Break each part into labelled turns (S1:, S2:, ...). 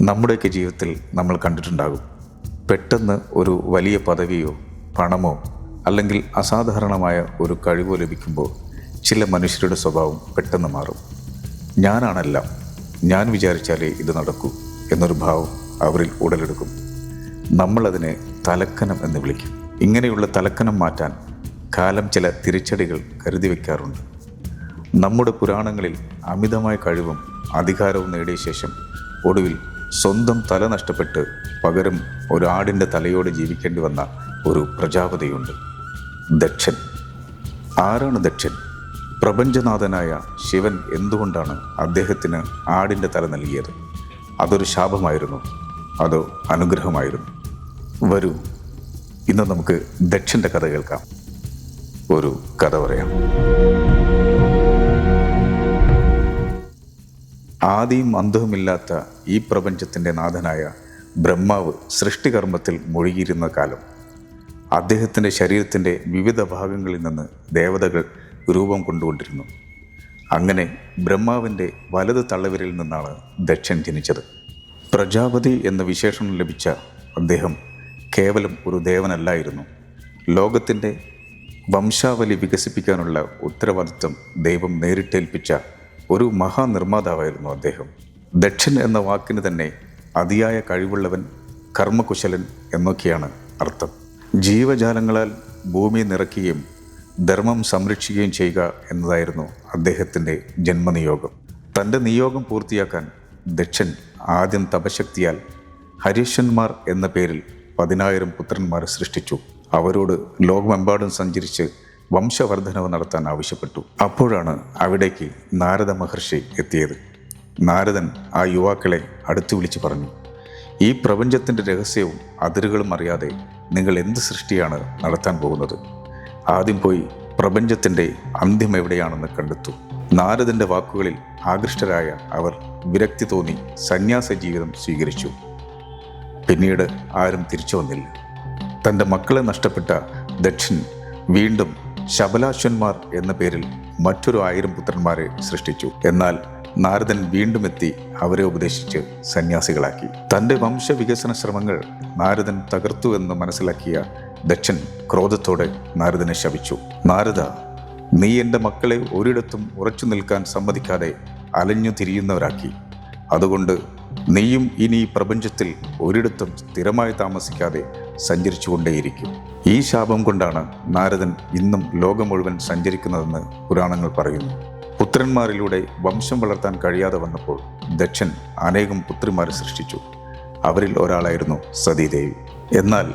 S1: നമ്മുടെയൊക്കെ ജീവിതത്തിൽ നമ്മൾ കണ്ടിട്ടുണ്ടാകും, പെട്ടെന്ന് ഒരു വലിയ പദവിയോ പണമോ അല്ലെങ്കിൽ അസാധാരണമായ ഒരു കഴിവോ ലഭിക്കുമ്പോൾ ചില മനുഷ്യരുടെ സ്വഭാവം പെട്ടെന്ന് മാറും. ഞാനാണെല്ലാം, ഞാൻ വിചാരിച്ചാലേ ഇത് നടക്കൂ എന്നൊരു ഭാവം അവരിൽ ഉടലെടുക്കും. നമ്മളതിനെ തലക്കനം എന്ന് വിളിക്കും. ഇങ്ങനെയുള്ള തലക്കനം മാറ്റാൻ കാലം ചില തിരിച്ചടികൾ കരുതി വയ്ക്കാറുണ്ട്. നമ്മുടെ പുരാണങ്ങളിൽ അമിതമായ കഴിവും അധികാരവും നേടിയ ശേഷം ഒടുവിൽ സ്വന്തം തല നഷ്ടപ്പെട്ട് പകരം ഒരു ആടിൻ്റെ തലയോട് ജീവിക്കേണ്ടി വന്ന ഒരു പ്രജാപതിയുണ്ട്, ദക്ഷൻ. ആരാണ് ദക്ഷൻ? പ്രപഞ്ചനാഥനായ ശിവൻ എന്തുകൊണ്ടാണ് അദ്ദേഹത്തിന് ആടിൻ്റെ തല നൽകിയത്? അതൊരു ശാപമായിരുന്നു, അതോ അനുഗ്രഹമായിരുന്നു? വരൂ, ഇന്ന് നമുക്ക് ദക്ഷൻ്റെ കഥ കേൾക്കാം. ഒരു കഥ പറയാം. ആദിയും അന്തവുമില്ലാത്ത ഈ പ്രപഞ്ചത്തിൻ്റെ നാഥനായ ബ്രഹ്മാവ് സൃഷ്ടികർമ്മത്തിൽ മുഴുകിയിരുന്ന കാലം. അദ്ദേഹത്തിൻ്റെ ശരീരത്തിൻ്റെ വിവിധ ഭാഗങ്ങളിൽ നിന്ന് ദേവതകൾ രൂപം കൊണ്ടുകൊണ്ടിരുന്നു. അങ്ങനെ ബ്രഹ്മാവിൻ്റെ വലത് തള്ളവിരലിൽ നിന്നാണ് ദക്ഷൻ ജനിച്ചത്. പ്രജാപതി എന്ന വിശേഷണം ലഭിച്ച അദ്ദേഹം കേവലം ഒരു ദേവനല്ലായിരുന്നു. ലോകത്തിൻ്റെ വംശാവലി വികസിപ്പിക്കാനുള്ള ഉത്തരവാദിത്വം ദൈവം നേരിട്ടേൽപ്പിച്ച ഒരു മഹാനിർമ്മാതാവായിരുന്നു അദ്ദേഹം. ദക്ഷൻ എന്ന വാക്കിന് തന്നെ അതിയായ കഴിവുള്ളവൻ, കർമ്മകുശലൻ എന്നൊക്കെയാണ് അർത്ഥം. ജീവജാലങ്ങളാൽ ഭൂമി നിറയ്ക്കുകയും ധർമ്മം സംരക്ഷിക്കുകയും ചെയ്യുക എന്നതായിരുന്നു അദ്ദേഹത്തിൻ്റെ ജന്മനിയോഗം. തൻ്റെ നിയോഗം പൂർത്തിയാക്കാൻ ദക്ഷൻ ആദ്യം തപശക്തിയാൽ ഹരീശ്വന്മാർ എന്ന പേരിൽ 10,000 പുത്രന്മാരെ സൃഷ്ടിച്ചു. അവരോട് ലോകമെമ്പാടും സഞ്ചരിച്ച് വംശവർദ്ധനവ് നടത്താൻ ആവശ്യപ്പെട്ടു. അപ്പോഴാണ് അവിടേക്ക് നാരദ മഹർഷി എത്തിയത്. നാരദൻ ആ യുവാക്കളെ അടുത്തു വിളിച്ച് പറഞ്ഞു, ഈ പ്രപഞ്ചത്തിൻ്റെ രഹസ്യവും അതിരുകളും അറിയാതെ നിങ്ങൾ എന്ത് സൃഷ്ടിയാണ് നടത്താൻ പോകുന്നത്? ആദ്യം പോയി പ്രപഞ്ചത്തിൻ്റെ അന്ത്യം എവിടെയാണെന്ന് കണ്ടെത്തൂ. നാരദൻ്റെ വാക്കുകളിൽ ആകൃഷ്ടരായ അവർ വിരക്തി തോന്നി സന്യാസ ജീവിതം സ്വീകരിച്ചു. പിന്നീട് ആരും തിരിച്ചു വന്നില്ല. തൻ്റെ മക്കളെ നഷ്ടപ്പെട്ട ദക്ഷൻ വീണ്ടും ശബലാശ്വന്മാർ എന്ന പേരിൽ മറ്റൊരു 1000 പുത്രന്മാരെ സൃഷ്ടിച്ചു. എന്നാൽ നാരദൻ വീണ്ടും എത്തി അവരെ ഉപദേശിച്ച് സന്യാസികളാക്കി. തൻ്റെ വംശവികസന ശ്രമങ്ങൾ നാരദൻ തകർത്തു എന്ന് മനസ്സിലാക്കിയ ദക്ഷൻ ക്രോധത്തോടെ നാരദനെ ശപിച്ചു. നാരദ, നീ എൻ്റെ മക്കളെ ഒരിടത്തും ഉറച്ചു നിൽക്കാൻ സമ്മതിക്കാതെ അലഞ്ഞു തിരിയുന്നവരാക്കി. അതുകൊണ്ട് നീയും ഇനി ഈ പ്രപഞ്ചത്തിൽ ഒരിടത്തും സ്ഥിരമായി താമസിക്കാതെ സഞ്ചരിച്ചു കൊണ്ടേയിരിക്കും. ഈ ശാപം കൊണ്ടാണ് നാരദൻ ഇന്നും ലോകം മുഴുവൻ സഞ്ചരിക്കുന്നതെന്ന് പുരാണങ്ങൾ പറയുന്നു. പുത്രന്മാരിലൂടെ വംശം വളർത്താൻ കഴിയാതെ വന്നപ്പോൾ ദക്ഷൻ അനേകം പുത്രിമാരെ സൃഷ്ടിച്ചു. അവരിൽ ഒരാളായിരുന്നു സതീദേവി. എന്നാൽ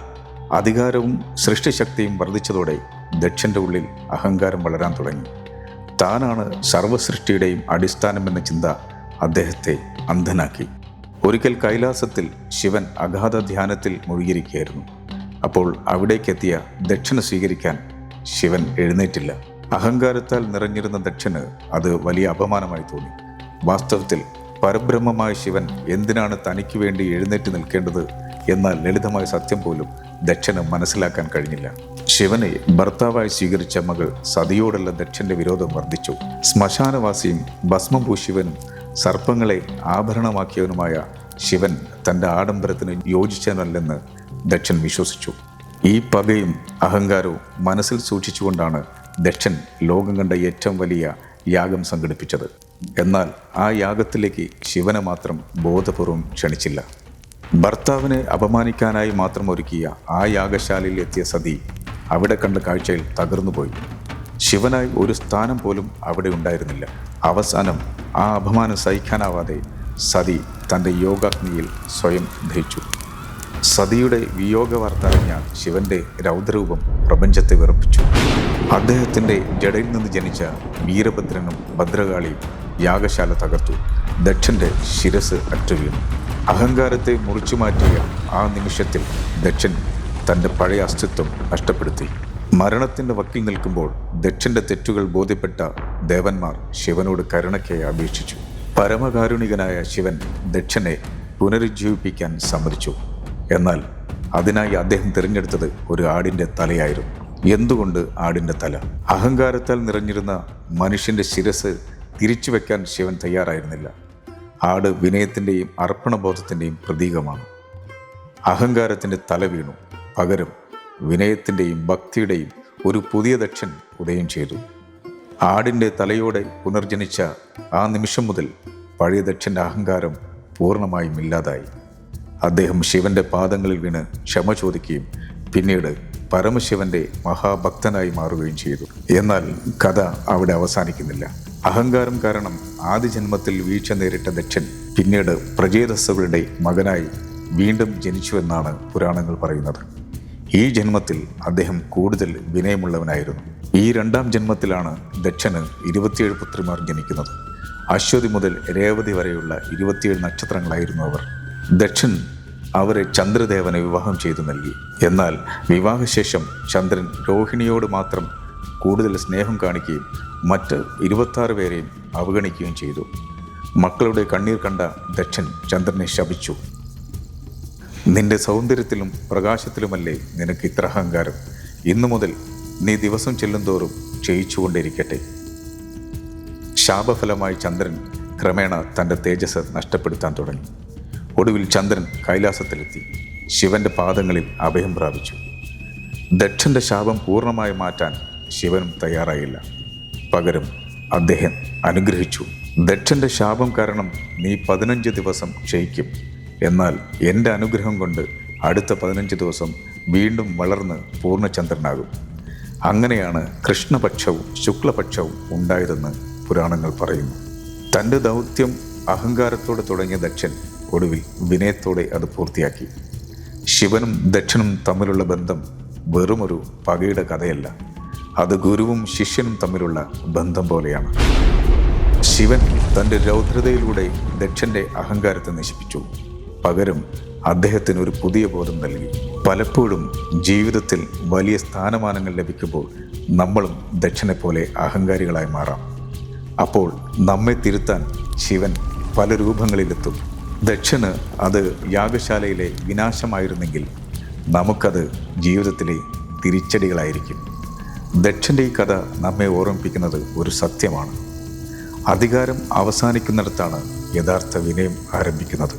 S1: അധികാരവും സൃഷ്ടിശക്തിയും വർദ്ധിച്ചതോടെ ദക്ഷൻ്റെ ഉള്ളിൽ അഹങ്കാരം വളരാൻ തുടങ്ങി. താനാണ് സർവ്വസൃഷ്ടിയുടെയും അടിസ്ഥാനമെന്ന ചിന്ത അദ്ദേഹത്തെ അന്ധനാക്കി. ഒരിക്കൽ കൈലാസത്തിൽ ശിവൻ അഗാധ ധ്യാനത്തിൽ മുഴുകിയിരിക്കുകയായിരുന്നു. അപ്പോൾ അവിടേക്കെത്തിയ ദക്ഷനെ സ്വീകരിക്കാൻ ശിവൻ എഴുന്നേറ്റില്ല. അഹങ്കാരത്താൽ നിറഞ്ഞിരുന്ന ദക്ഷന് അത് വലിയ അപമാനമായി തോന്നി. വാസ്തവത്തിൽ പരബ്രഹ്മമായ ശിവൻ എന്തിനാണ് തനിക്ക് വേണ്ടി എഴുന്നേറ്റ് നിൽക്കേണ്ടത് എന്ന ലളിതമായ സത്യം പോലും ദക്ഷന് മനസ്സിലാക്കാൻ കഴിഞ്ഞില്ല. ശിവനെ ഭർത്താവായി സ്വീകരിച്ച മകൾ സതിയോടുള്ള ദക്ഷന്റെ വിരോധം വർദ്ധിച്ചു. ശ്മശാനവാസിയും ഭസ്മം പൂശിവനും സർപ്പങ്ങളെ ആഭരണമാക്കിയവനുമായ ശിവൻ തൻ്റെ ആഡംബരത്തിന് യോജിച്ചതല്ലെന്ന് ദക്ഷൻ വിശ്വസിച്ചു. ഈ പകയും അഹങ്കാരവും മനസ്സിൽ സൂക്ഷിച്ചുകൊണ്ടാണ് ദക്ഷൻ ലോകം കണ്ട ഏറ്റവും വലിയ യാഗം സംഘടിപ്പിച്ചത്. എന്നാൽ ആ യാഗത്തിലേക്ക് ശിവനെ മാത്രം ബോധപൂർവം ക്ഷണിച്ചില്ല. ഭർത്താവിനെ അപമാനിക്കാനായി മാത്രം ഒരുക്കിയ ആ യാഗശാലയിൽ എത്തിയ സതി അവിടെ കണ്ട കാഴ്ചയിൽ തകർന്നുപോയി. ശിവനായി ഒരു സ്ഥാനം പോലും അവിടെ ഉണ്ടായിരുന്നില്ല. അവസാനം ആ അപമാനം സഹിക്കാനാവാതെ സതി തൻ്റെ യോഗാഗ്നിയിൽ സ്വയം ദഹിച്ചു. സതിയുടെ വിയോഗ വാർത്തറിഞ്ഞ ശിവന്റെ രൗദ്രരൂപം പ്രപഞ്ചത്തെ വിറപ്പിച്ചു. അദ്ദേഹത്തിൻ്റെ ജടയിൽ നിന്ന് ജനിച്ച വീരഭദ്രനും ഭദ്രകാളിയും യാഗശാല തകർത്തു. ദക്ഷന്റെ ശിരസ് അറ്റുവീണു. അഹങ്കാരത്തെ മുറിച്ചു മാറ്റിയ ആ നിമിഷത്തിൽ ദക്ഷൻ തൻ്റെ പഴയ അസ്തിത്വം നഷ്ടപ്പെടുത്തി. മരണത്തിൻ്റെ വക്കിൽ നിൽക്കുമ്പോൾ ദക്ഷന്റെ തെറ്റുകൾ ബോധ്യപ്പെട്ട ദേവന്മാർ ശിവനോട് കരുണയ്ക്കായി അപേക്ഷിച്ചു. പരമകാരുണികനായ ശിവൻ ദക്ഷനെ പുനരുജ്ജീവിപ്പിക്കാൻ സമ്മതിച്ചു. എന്നാൽ അതിനായി അദ്ദേഹം തിരഞ്ഞെടുത്തത് ഒരു ആടിൻ്റെ തലയായിരുന്നു. എന്തുകൊണ്ട് ആടിൻ്റെ തല? അഹങ്കാരത്താൽ നിറഞ്ഞിരുന്ന മനുഷ്യൻ്റെ ശിരസ് തിരിച്ചു വെക്കാൻ ശിവൻ തയ്യാറായിരുന്നില്ല. ആട് വിനയത്തിൻ്റെയും അർപ്പണബോധത്തിൻ്റെയും പ്രതീകമാണ്. അഹങ്കാരത്തിൻ്റെ തല വീണു. പകരം വിനയത്തിൻ്റെയും ഭക്തിയുടെയും ഒരു പുതിയ ദക്ഷൻ ഉദയം ചെയ്തു. ആടിൻ്റെ തലയോടെ പുനർജനിച്ച ആ നിമിഷം മുതൽ പഴയ ദക്ഷൻ്റെ അഹങ്കാരം പൂർണ്ണമായും ഇല്ലാതായി. അദ്ദേഹം ശിവന്റെ പാദങ്ങളിൽ വീണ് ക്ഷമ ചോദിക്കുകയും പിന്നീട് പരമശിവന്റെ മഹാഭക്തനായി മാറുകയും ചെയ്തു. എന്നാൽ കഥ അവിടെ അവസാനിക്കുന്നില്ല. അഹങ്കാരം കാരണം ആദ്യ ജന്മത്തിൽ വീഴ്ച നേരിട്ട ദക്ഷൻ പിന്നീട് പ്രചേതസ്സുകളുടെ മകനായി വീണ്ടും ജനിച്ചുവെന്നാണ് പുരാണങ്ങൾ പറയുന്നത്. ഈ ജന്മത്തിൽ അദ്ദേഹം കൂടുതൽ വിനയമുള്ളവനായിരുന്നു. ഈ രണ്ടാം ജന്മത്തിലാണ് ദക്ഷന് 27 പുത്രിമാർ ജനിക്കുന്നത്. അശ്വതി മുതൽ രേവതി വരെയുള്ള 27 നക്ഷത്രങ്ങളായിരുന്നു അവർ. ദക്ഷൻ അവരെ ചന്ദ്രദേവനെ വിവാഹം ചെയ്തു നൽകി. എന്നാൽ വിവാഹശേഷം ചന്ദ്രൻ രോഹിണിയോട് മാത്രം കൂടുതൽ സ്നേഹം കാണിക്കുകയും മറ്റ് 26 പേരെയും അവഗണിക്കുകയും ചെയ്തു. മക്കളുടെ കണ്ണീർ കണ്ട ദക്ഷൻ ചന്ദ്രനെ ശപിച്ചു. നിന്റെ സൗന്ദര്യത്തിലും പ്രകാശത്തിലുമല്ലേ നിനക്ക് ഇത്ര അഹങ്കാരം? ഇന്നു മുതൽ നീ ദിവസം ചെല്ലുന്തോറും ക്ഷയിച്ചുകൊണ്ടിരിക്കട്ടെ. ശാപഫലമായി ചന്ദ്രൻ ക്രമേണ തൻ്റെ തേജസ് നഷ്ടപ്പെടുത്താൻ തുടങ്ങി. ഒടുവിൽ ചന്ദ്രൻ കൈലാസത്തിലെത്തി ശിവന്റെ പാദങ്ങളിൽ അഭയം പ്രാപിച്ചു. ദക്ഷന്റെ ശാപം പൂർണ്ണമായി മാറ്റാൻ ശിവനും തയ്യാറായില്ല. പകരം അദ്ദേഹം അനുഗ്രഹിച്ചു. ദക്ഷന്റെ ശാപം കാരണം നീ 15 ദിവസം ക്ഷയിക്കും. എന്നാൽ എൻ്റെ അനുഗ്രഹം കൊണ്ട് അടുത്ത 15 ദിവസം വീണ്ടും വളർന്ന് പൂർണ്ണചന്ദ്രനാകും. അങ്ങനെയാണ് കൃഷ്ണപക്ഷവും ശുക്ലപക്ഷവും ഉണ്ടായതെന്ന് പുരാണങ്ങൾ പറയുന്നു. തൻ്റെ ദൗത്യം അഹങ്കാരത്തോടെ തുടങ്ങിയ ദക്ഷൻ ഒടുവിൽ വിനയത്തോടെ അത് പൂർത്തിയാക്കി. ശിവനും ദക്ഷനും തമ്മിലുള്ള ബന്ധം വെറുമൊരു പകയുടെ കഥയല്ല. അത് ഗുരുവും ശിഷ്യനും തമ്മിലുള്ള ബന്ധം പോലെയാണ്. ശിവൻ തൻ്റെ രൗദ്രതയിലൂടെ ദക്ഷൻ്റെ അഹങ്കാരത്തെ നശിപ്പിച്ചു. പകരം അദ്ദേഹത്തിന് ഒരു പുതിയ ബോധം നൽകി. പലപ്പോഴും ജീവിതത്തിൽ വലിയ സ്ഥാനമാനങ്ങൾ ലഭിക്കുമ്പോൾ നമ്മളും ദക്ഷനെ പോലെ അഹങ്കാരികളായി മാറാം. അപ്പോൾ നമ്മെ തിരുത്താൻ ശിവൻ പല രൂപങ്ങളിലെത്തും. ദക്ഷന് അത് യാഗശാലയിലെ വിനാശമായിരുന്നെങ്കിൽ നമുക്കത് ജീവിതത്തിലെ തിരിച്ചടികളായിരിക്കും. ദക്ഷൻ്റെ ഈ കഥ നമ്മെ ഓർമ്മിപ്പിക്കുന്നത് ഒരു സത്യമാണ്. അധികാരം അവസാനിക്കുന്നിടത്താണ് യഥാർത്ഥ വിനയം ആരംഭിക്കുന്നത്.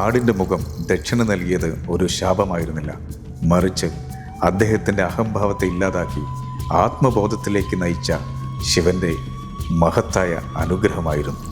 S1: ആടിൻ്റെ മുഖം ദക്ഷന് നൽകിയത് ഒരു ശാപമായിരുന്നില്ല, മറിച്ച് അദ്ദേഹത്തിൻ്റെ അഹംഭാവത്തെ ഇല്ലാതാക്കി ആത്മബോധത്തിലേക്ക് നയിച്ച ശിവന്റെ മഹത്തായ അനുഗ്രഹമായിരുന്നു.